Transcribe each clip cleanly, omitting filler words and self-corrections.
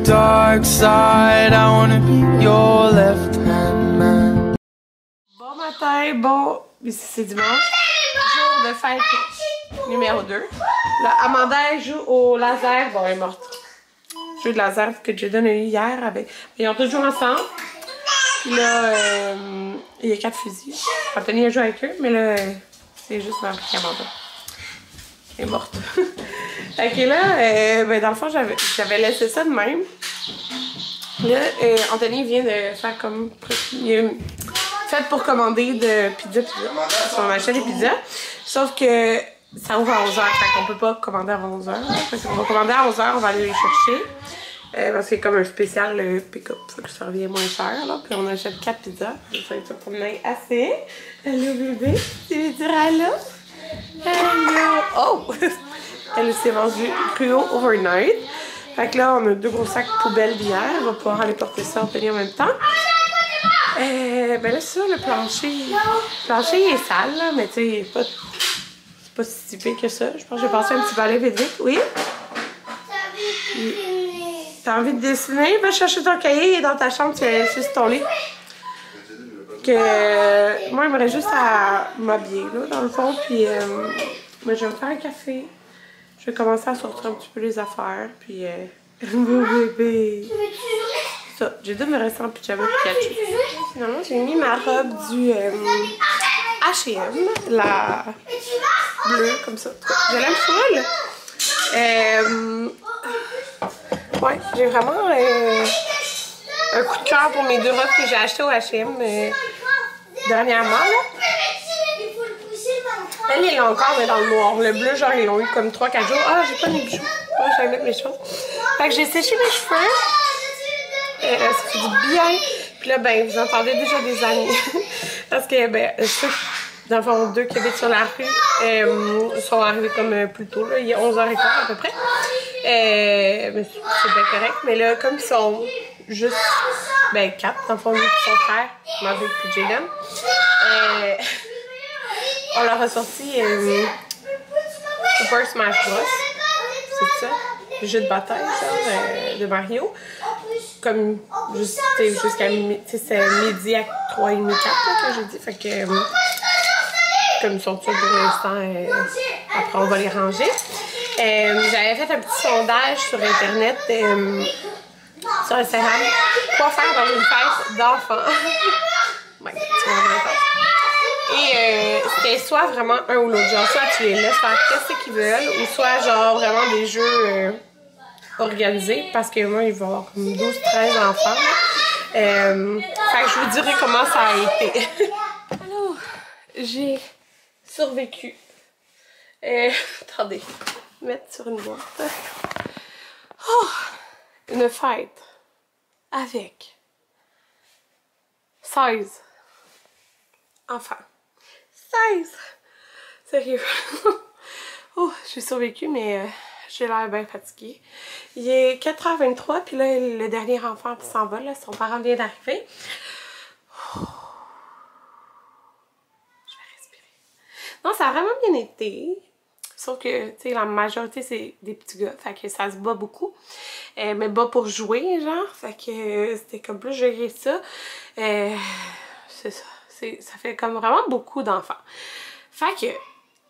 dark side. I wanna be your left-hand man. Bon matin, bon, c'est dimanche, jour de fête numéro 2. Là, Amanda, elle joue au laser, bon, elle est morte. Jeu de laser que Jaden a eu hier avec. Ils ont toujours ensemble. Puis là, il y a 4 fusils. Anthony a joué avec eux, mais là, c'est juste ma Amanda. Elle est morte. Ok, là, ben dans le fond, j'avais laissé ça de même. Là, Anthony vient de faire comme. Il a fait pour commander de pizza. Parce qu'on achète des pizzas. Sauf que ça ouvre à 11h, fait qu'on peut pas commander avant 11h. On va commander à 11h, on va aller les chercher. Parce que c'est comme un spécial pick-up, fait que ça revient moins cher. Là. Puis on achète 4 pizzas. Ça va être pour mener assez. Allô bébé, tu veux dire allô? Allô! Oh! Elle s'est vendue cruau overnight. Fait que là, on a 2 gros sacs poubelles d'hier. On va pouvoir aller porter ça en tenue en même temps. Ben là, c'est ça, le plancher. Le plancher il est sale, là, mais tu sais, c'est pas si typé que ça. Je pense que j'ai passé un petit balai vite vite. Oui? T'as envie de dessiner? Va chercher ton cahier, il est dans ta chambre, tu es sur ton lit. Moi, j'aimerais juste à m'habiller, là, dans le fond, puis mais je vais me faire un café. Je vais commencer à sortir un petit peu les affaires, puis beau bébé. Ça, j'ai dû me rester en pyjama Pikachu. Finalement, j'ai mis ma robe du H&M, la bleue, comme ça. Je l'aime full. Ouais, j'ai vraiment un coup de cœur pour mes 2 robes que j'ai achetées au H&M dernièrement. Là. Elle, ils l'ont encore, mais dans le noir. Le bleu, genre, ils l'ont eu comme 3-4 jours. Ah, j'ai pas mes bijoux. Ah, j'allais mettre mes choses. Fait que j'ai séché mes cheveux. Ça fait du bien. Puis là, ben, vous entendez déjà des années. Parce que, ben, ceux, dans le fond, 2 qui habitent sur la rue sont arrivés comme plus tôt, là. Il y a 11h15 à peu près. Mais c'est bien correct. Mais là, comme ils sont juste, ben, 4, dans le fond, son frère, Mavic et Jaden, on leur a sorti Super Smash Bros. C'est ça? Le jeu de bataille, genre, de Mario. Comme jusqu'à midi à 3h30, 4 que j'ai dit. Fait que comme ils sont sûrs pour l'instant, après on va les ranger. J'avais fait un petit sondage sur internet, sur Instagram, quoi faire dans une fête d'enfants. Ouais, et c'était soit vraiment un ou l'autre, genre soit tu les laisses faire qu'est-ce qu'ils veulent, ou soit genre vraiment des jeux organisés, parce que moi il va y avoir comme 12-13 enfants. Fait que je vous dirai comment ça a été. Alors, j'ai survécu. Attendez, mettre sur une boîte. Oh, une fête avec 16 enfants. 16! Sérieux. Oh, j'ai survécu, mais j'ai l'air bien fatiguée. Il est 4h23, puis là, le dernier enfant s'en va, là, son parent vient d'arriver. Oh. Je vais respirer. Non, ça a vraiment bien été. Sauf que, tu sais, la majorité, c'est des petits gars, fait que ça se bat beaucoup. Mais bat pour jouer, genre, fait que c'était comme plus gérer ça. C'est ça. Ça fait comme vraiment beaucoup d'enfants. Fait que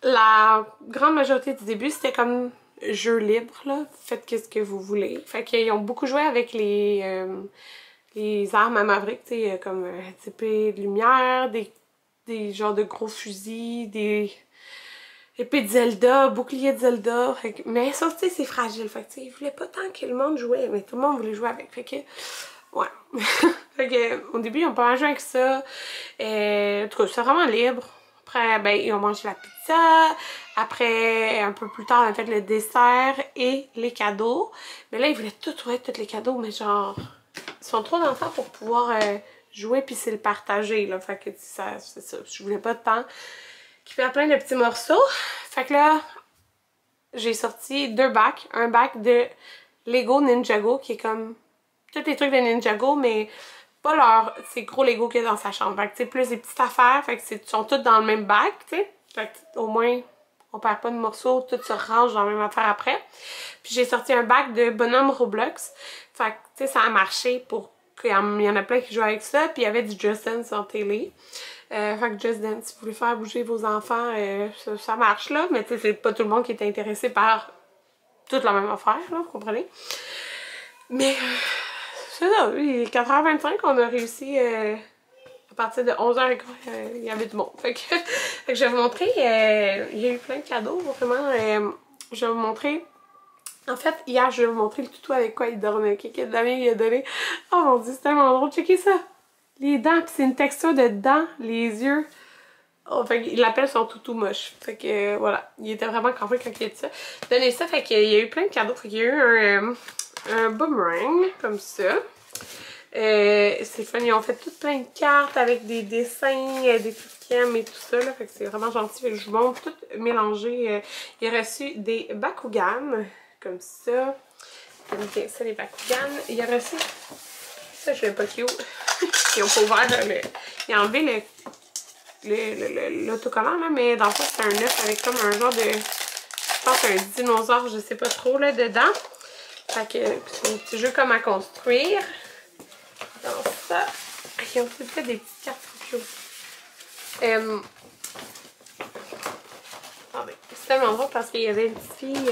la grande majorité du début, c'était comme jeu libre, là. Faites qu'est-ce que vous voulez. Fait qu'ils ont beaucoup joué avec les armes à Maverick, tu sais, comme épée de lumière, des genres de gros fusils, des épées de Zelda, bouclier de Zelda. Mais ça, tu sais, c'est fragile. Fait que, tu sais, ils voulaient pas tant que le monde jouait, mais tout le monde voulait jouer avec. Fait que, ouais. Fait que, au début, ils ont pas mal joué avec ça. En tout cas, c'est vraiment libre. Après, ben, ils ont mangé la pizza. Après, un peu plus tard, on a fait le dessert et les cadeaux. Mais là, ils voulaient tout trouver, tous les cadeaux, mais genre, ils sont trop d'enfants pour pouvoir jouer puis c'est le partager, là. Fait que, c'est ça. Je voulais pas de temps qui fait plein de petits morceaux. Fait que là, j'ai sorti 2 bacs. Un bac de Lego Ninjago, qui est comme tous les trucs de Ninjago, mais pas leur ces gros Lego qu'il y a dans sa chambre. Fait que, tu sais, plus des petites affaires. Fait que sont toutes dans le même bac, tu sais. Fait que, au moins, on perd pas de morceaux. Tout se range dans la même affaire après. Puis j'ai sorti un bac de bonhomme Roblox. Fait que, tu sais, ça a marché pour qu'il y en a plein qui jouent avec ça. Puis il y avait du Just Dance en télé. Fait que Just Dance, si vous voulez faire bouger vos enfants, ça marche là. Mais tu sais, c'est pas tout le monde qui est intéressé par toute la même affaire, là, vous comprenez? Mais c'est ça, 4h25, on a réussi à partir de 11h15, il y avait du monde. Fait que je vais vous montrer, il y a eu plein de cadeaux, vraiment. Je vais vous montrer. En fait, hier, je vais vous montrer le tuto avec quoi il dormait. Que Damien lui a donné. Oh mon dieu, c'est tellement drôle. Checkez ça. Les dents, puis c'est une texture de dents, les yeux. Oh, fait qu'il appelle son toutou moche. Fait que voilà, il était vraiment crampé quand il a dit ça. Donnez ça, fait qu'il y a eu plein de cadeaux. Fait qu'il y a eu un boomerang, comme ça. C'est fun, ils ont fait toutes plein de cartes avec des dessins, des trucs qu'ils aiment et tout ça. Là, fait que c'est vraiment gentil. Fait que je vous montre tout mélangé. Il a reçu des Bakugan, comme ça. J'aime bien ça, les Bakugan. Il a reçu... Ça, je l'ai pas cute. Ils ont pas ouvert ils ont enlevé l'autocollant, là, mais dans le fond, c'est un œuf avec comme un genre de... Je pense un dinosaure, je sais pas trop, là, dedans. Fait que c'est un petit jeu comme à construire. Dans ça, ils ont fait des petites cartes trop cute. C'est tellement drôle parce qu'il y avait une petite fille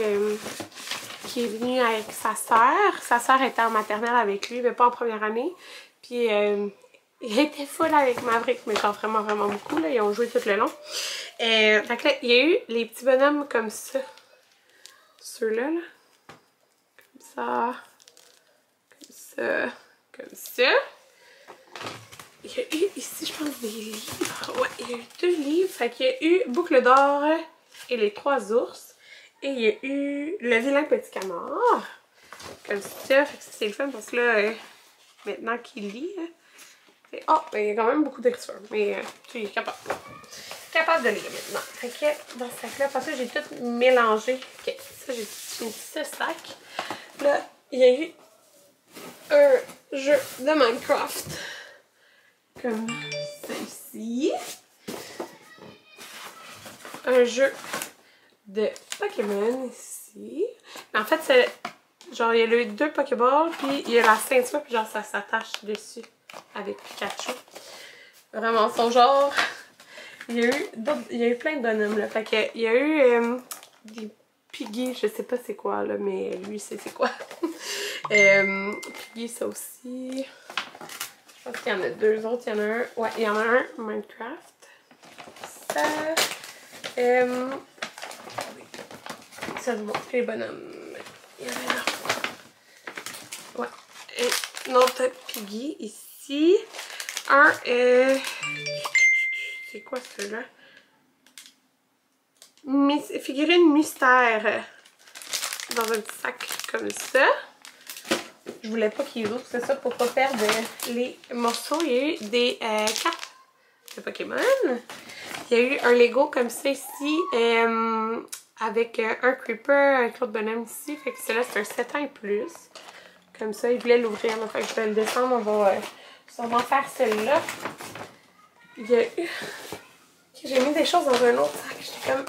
qui est venue avec sa sœur. Sa sœur était en maternelle avec lui, mais pas en première année. Puis il était full avec Maverick, mais genre vraiment, vraiment beaucoup. Là. Ils ont joué tout le long. Fait que là, il y a eu les petits bonhommes comme ça. Ceux-là, là. Comme ça. Comme ça. Comme ça. Il y a eu ici, je pense, des livres. Ouais, il y a eu 2 livres. Fait qu'il y a eu Boucle d'or et les 3 ours. Et il y a eu Le vilain petit canard. Comme ça. Fait que c'est le fun parce que là, maintenant qu'il lit, oh, ben, il y a quand même beaucoup d'écriture. Mais tu es capable. Capable de lire maintenant. Fait que dans ce sac-là, parce que j'ai tout mélangé. Ok, ça, j'ai mis ce sac. Là, il y a eu un jeu de Minecraft. Comme ceci. Un jeu de Pokémon ici. Mais en fait, c'est genre, il y a eu 2 Pokéballs, puis il y a la ceinture, puis genre, ça s'attache dessus avec Pikachu. Vraiment, son genre. Il y a eu plein de bonhommes, là. Fait que, il y a eu des Piggy, je sais pas c'est quoi, là, mais lui, c'est quoi. Piggy, ça aussi. Je pense qu'il y en a 2 autres. Il y en a un. Ouais, il y en a un Minecraft. Ça. Ça se montre les bonhommes. Il y en a là. Ouais. Et une autre Piggy ici. Un. C'est quoi celui-là? Figurine mystère. Dans un petit sac comme ça. Je voulais pas qu'ils ouvrent, c'est ça, pour pas perdre les morceaux. Il y a eu des cartes de Pokémon. Il y a eu un Lego comme ça ici, avec un Creeper, un Claude Bonhomme ici. Fait que celui-là, c'est un 7 ans et plus. Comme ça, il voulait l'ouvrir. Fait que je vais le descendre, on va sûrement faire celle-là. Il y a eu... J'ai mis des choses dans un autre sac. J'étais comme...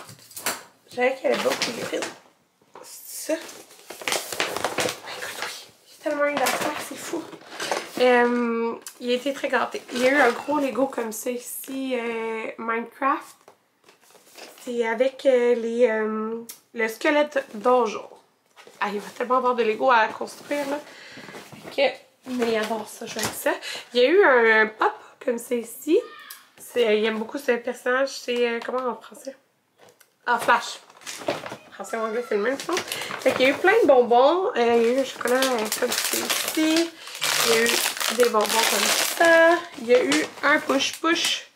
J'avais qu'il y avait d'autres figurines. C'est ça. Tellement eu d'affaires, c'est fou. Il a été très gâté. Il y a eu un gros Lego comme ça ici, Minecraft. C'est avec le squelette donjon. Ah, il va tellement avoir de Lego à construire, là. Mais il adore ça, j'aime ça. Il y a eu un pop comme ça ici. Il aime beaucoup ce personnage. C'est, comment en français? Ah, Flash. Français ou anglais, c'est le même son. Fait qu'il y a eu plein de bonbons. Il y a eu un chocolat comme celui-ci. Il y a eu des bonbons comme ça. Il y a eu un push-push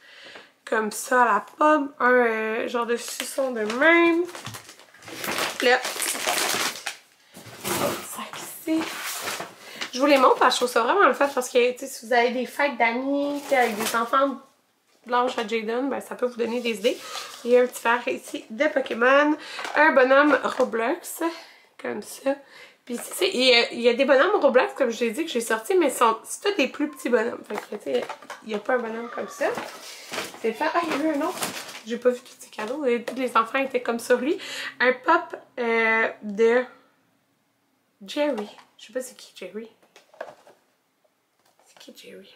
comme ça à la pomme. Un genre de suçon de même. Là, sac ici. Je vous les montre parce que je trouve ça vraiment le fun parce que si vous avez des fêtes d'amis avec des enfants de l'âge à Jaden, ben, ça peut vous donner des idées. Il y a un petit verre ici de Pokémon. Un bonhomme Roblox. Comme ça. Puis il y a des bonhommes Roblox, comme je l'ai dit, que j'ai sortis, mais c'est tous des plus petits bonhommes. Fait que, tu sais, il n'y a pas un bonhomme comme ça. C'est fait. Ah, il y a eu un autre. J'ai pas vu tous ces cadeaux. Et tous les enfants étaient comme sur lui. Un pop de Jerry. Je sais pas c'est qui Jerry. Ok, Jerry.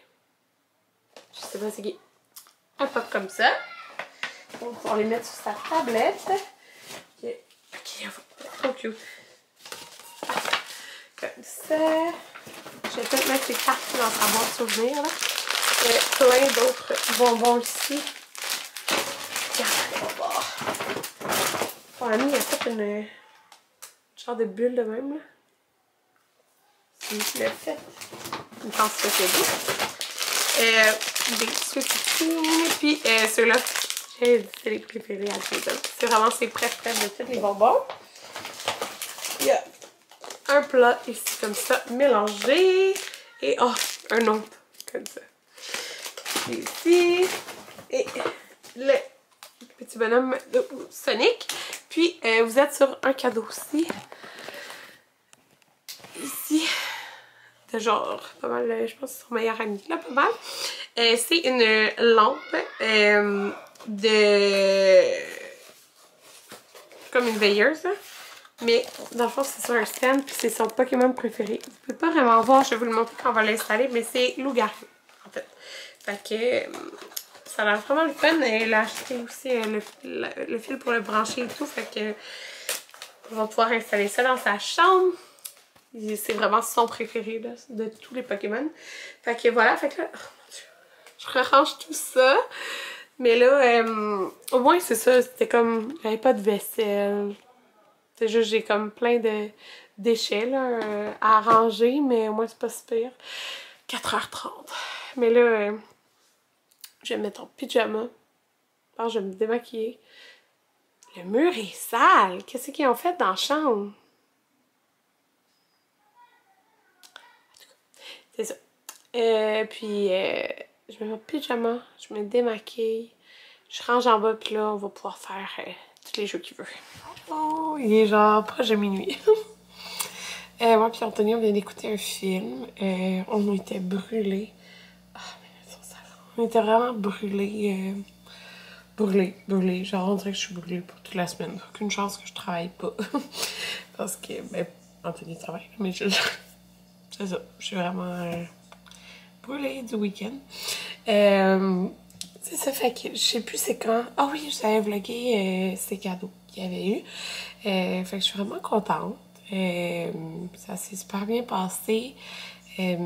Je sais pas c'est qui. Un pop comme ça. On va les mettre sur sa tablette. Ok, trop cute. Comme ça. Je vais peut-être mettre les cartes dans sa boîte souvenir. Là. Il y a plein d'autres bonbons ici. Regardez, on va voir. Mon ami a fait une genre de bulle de même. Là. C'est lui qui l'a fait. Une chance que c'est beau. Des sweet puis ceux-là, c'est les préférés à Jaden. C'est vraiment ses préférés de tous les bonbons. Il y a un plat ici comme ça, mélangé. Et oh, un autre comme ça. Ici. Et le petit bonhomme de Sonic. Puis vous êtes sur un cadeau aussi. Ici. De genre, pas mal, je pense que c'est son meilleur ami, là, pas mal. C'est une lampe comme une veilleuse, là. Mais dans le fond, c'est sur un stand, puis c'est son Pokémon préféré. Vous pouvez pas vraiment voir, je vais vous le montrer quand on va l'installer, mais c'est Loup-garou, en fait. Fait que ça a l'air vraiment le fun. Elle a acheté aussi le fil pour le brancher et tout, fait que on va pouvoir installer ça dans sa chambre. C'est vraiment son préféré là, de tous les Pokémon. Fait que voilà, fait que là, oh mon Dieu, je rerange tout ça. Mais là, au moins c'est ça, c'était comme, j'avais pas de vaisselle. C'est juste, j'ai comme plein de déchets là, à ranger, mais au moins c'est pas si pire. 4h30. Mais là, je vais me mettre en pyjama. Alors, je vais me démaquiller. Le mur est sale. Qu'est-ce qu'ils ont fait dans la chambre? C'est ça. Puis, je me mets en pyjama, je me démaquille, je range en bas, puis là, on va pouvoir faire tous les jeux qu'il veut. Oh, il est genre proche de minuit. Moi puis Anthony, on vient d'écouter un film. On était brûlés. Ah, mais ça, on était vraiment brûlés. Brûlés. Genre, on dirait que je suis brûlée pour toute la semaine. Aucune chance que je travaille pas. Parce que, ben, Anthony travaille, mais c'est ça. Je suis vraiment brûlée du week-end. C'est ça, fait que je sais plus c'est quand. Ah oui, je savais vlogger ces cadeaux qu'il y avait eu. Fait que je suis vraiment contente. Ça s'est super bien passé. C'est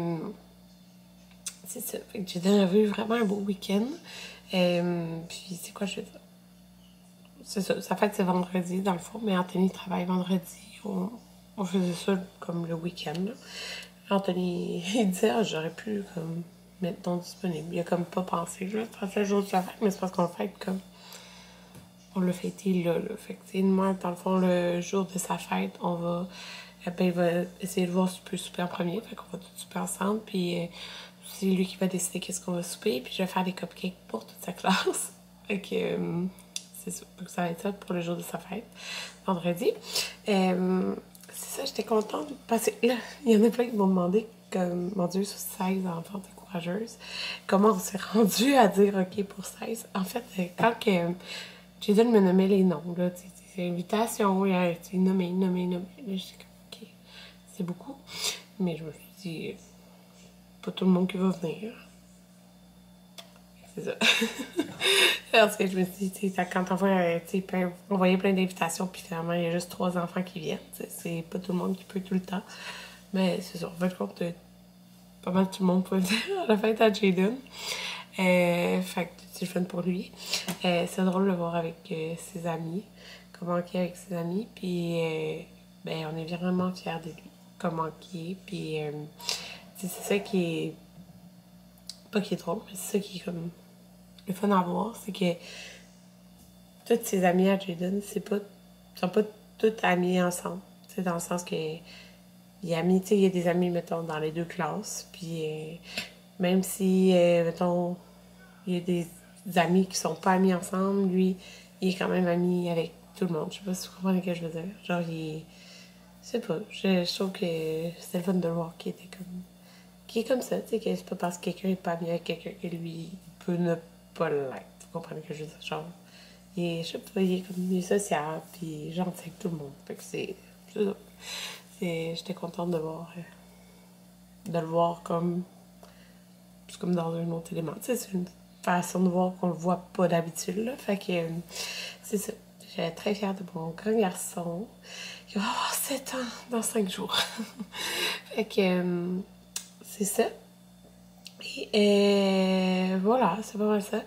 ça. Fait que j'ai eu vraiment un beau week-end. Puis c'est quoi je veux dire? C'est ça. Ça fait que c'est vendredi dans le fond, mais Anthony travaille vendredi. On faisait ça comme le week-end. Anthony, il disait, ah, j'aurais pu comme mettre non disponible. Il a comme pas pensé, là. Ça fait le jour de la fête, mais c'est parce qu'on fête comme. On l'a fêté là. Fait que, tu sais, moi, dans le fond, le jour de sa fête, on va. Ben, il va essayer de voir si on peut souper en premier. Fait qu'on va tout souper ensemble. Puis c'est lui qui va décider qu'est-ce qu'on va souper. Puis je vais faire des cupcakes pour toute sa classe. Fait que c'est ça. Donc ça va être ça pour le jour de sa fête, vendredi. C'est ça, j'étais contente parce que là, il y en a plein qui m'ont demandé, comme, mon Dieu, sur 16 enfants, t'es courageuse, comment on s'est rendu à dire OK pour 16. En fait, quand Jaden me nommait les noms, là, c'est invitation, il nommé. Là, j'étais comme OK, c'est beaucoup. Mais je me suis dit, pas tout le monde qui va venir. C'est ça. Parce que je me suis dit, quand on voyait plein d'invitations, puis finalement, il y a juste 3 enfants qui viennent. C'est pas tout le monde qui peut tout le temps. Mais c'est ça, en fait, compte, pas mal tout le monde peut venir à la fête à Jaden. Fait que c'est le fun pour lui. C'est drôle de le voir avec ses amis, comment il est avec ses amis. Puis, ben, on est vraiment fiers de lui, comment il est. Puis, c'est ça qui est. Pas qui est drôle, mais c'est ça qui est comme le fun à voir, c'est que toutes ses amies à Jaden, sont pas toutes amies ensemble. C'est dans le sens que il y a des amis, mettons, dans les 2 classes. Puis même si, mettons, il y a des amis qui sont pas amis ensemble, lui, il est quand même ami avec tout le monde. Je sais pas si vous comprenez ce que je veux dire. Genre, je sais pas, je trouve que c'était le fun de le voir qui est comme ça, tu sais, que c'est pas parce que quelqu'un est pas ami avec quelqu'un que lui peut ne pas l'être. Vous comprenez ce que je veux dire? Genre, je sais pas, il est social, puis gentil avec tout le monde. Fait que c'est ça. J'étais contente de le voir comme c'est comme dans un autre élément. Tu sais, c'est une façon de voir qu'on le voit pas d'habitude, là. Fait que, c'est ça. J'étais très fière de mon grand garçon. Il va avoir 7 ans dans 5 jours. Fait que, c'est ça. Et voilà, c'est pas mal ça. Là,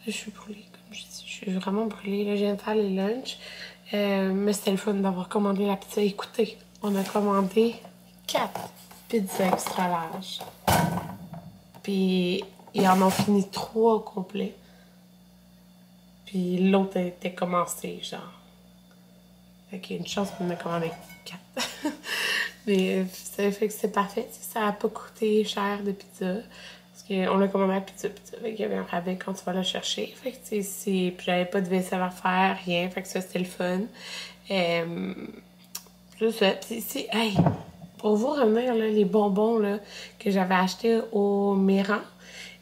je suis brûlée, comme je dis. Je suis vraiment brûlée. Là, je viens de faire les lunchs. Mais c'était le fun d'avoir commandé la pizza. Écoutez, on a commandé 4 pizzas extra larges. Puis, ils en ont fini 3 au complet. Puis l'autre était commencé, genre. Fait qu'il y a une chance qu'on a commandé 4. Mais ça fait que c'est parfait. Ça n'a pas coûté cher de pizza. Parce qu'on l'a commandé à pizza. Fait qu'il y avait un rabais quand tu vas la chercher. Fait que c'est. Puis j'avais pas de vaisselle à faire, rien. Fait que ça, c'était le fun. C'est ça. Puis hey! Pour vous revenir, là, les bonbons là, que j'avais achetés au Méran.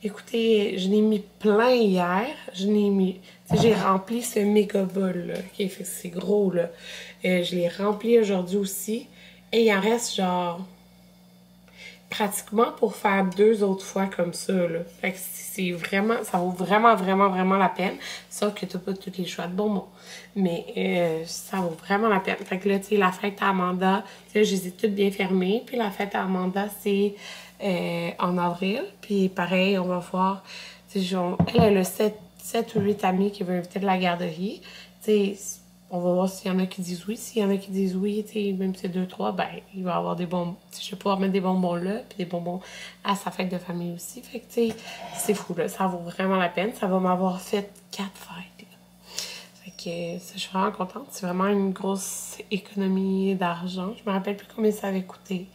Écoutez, je l'ai mis plein hier. Je l'ai mis. J'ai rempli ce méga bol là. Okay, fait que c'est gros là. Je l'ai rempli aujourd'hui aussi. Et il en reste genre pratiquement pour faire 2 autres fois comme ça là. Fait que c'est vraiment. Ça vaut vraiment, vraiment, vraiment la peine. Sauf que t'as pas tous les choix de bonbons. Mais ça vaut vraiment la peine. Fait que là, tu sais, la fête à Amanda, je les ai toutes bien fermées. Puis la fête à Amanda, c'est en avril. Puis pareil, on va voir. Elle a 7 ou 8 amis qui veulent inviter de la garderie. Tu sais, on va voir s'il y en a qui disent oui. S'il y en a qui disent oui, tu sais, même si c'est 2-3, ben, il va y avoir des bonbons. Je vais pouvoir mettre des bonbons là, puis des bonbons à sa fête de famille aussi. Fait que, tu sais, c'est fou, là. Ça vaut vraiment la peine. Ça va m'avoir fait 4 fêtes, là. Fait que, ça, je suis vraiment contente. C'est vraiment une grosse économie d'argent. Je me rappelle plus combien ça avait coûté.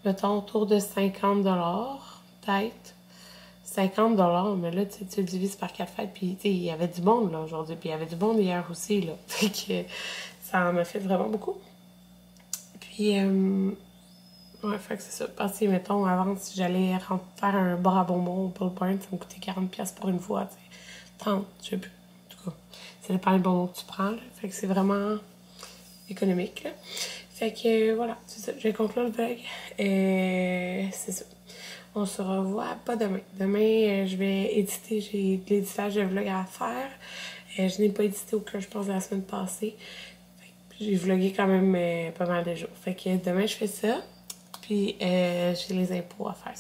Mettons, autour de 50 $, peut-être. 50 $, mais là, tu le divises par 4 fêtes, puis il y avait du monde, là, aujourd'hui, puis il y avait du monde hier aussi, là. Fait que ça m'a fait vraiment beaucoup. Puis, ouais, fait que c'est ça. Parce que, mettons, avant, si j'allais faire un bar à bonbons au Paul Point, ça me coûtait 40$ pour une fois, tu sais. 30, je sais plus. En tout cas, ça dépend des bonbons que tu prends, là. Fait que c'est vraiment économique, là. Fait que, voilà, c'est ça. Je vais conclure le vlog. C'est ça. On se revoit pas demain. Demain, je vais éditer. J'ai de l'éditage de vlog à faire. Je n'ai pas édité aucun, je pense, la semaine passée. J'ai vlogué quand même pas mal de jours. Fait que demain, je fais ça. Puis, j'ai les impôts à faire.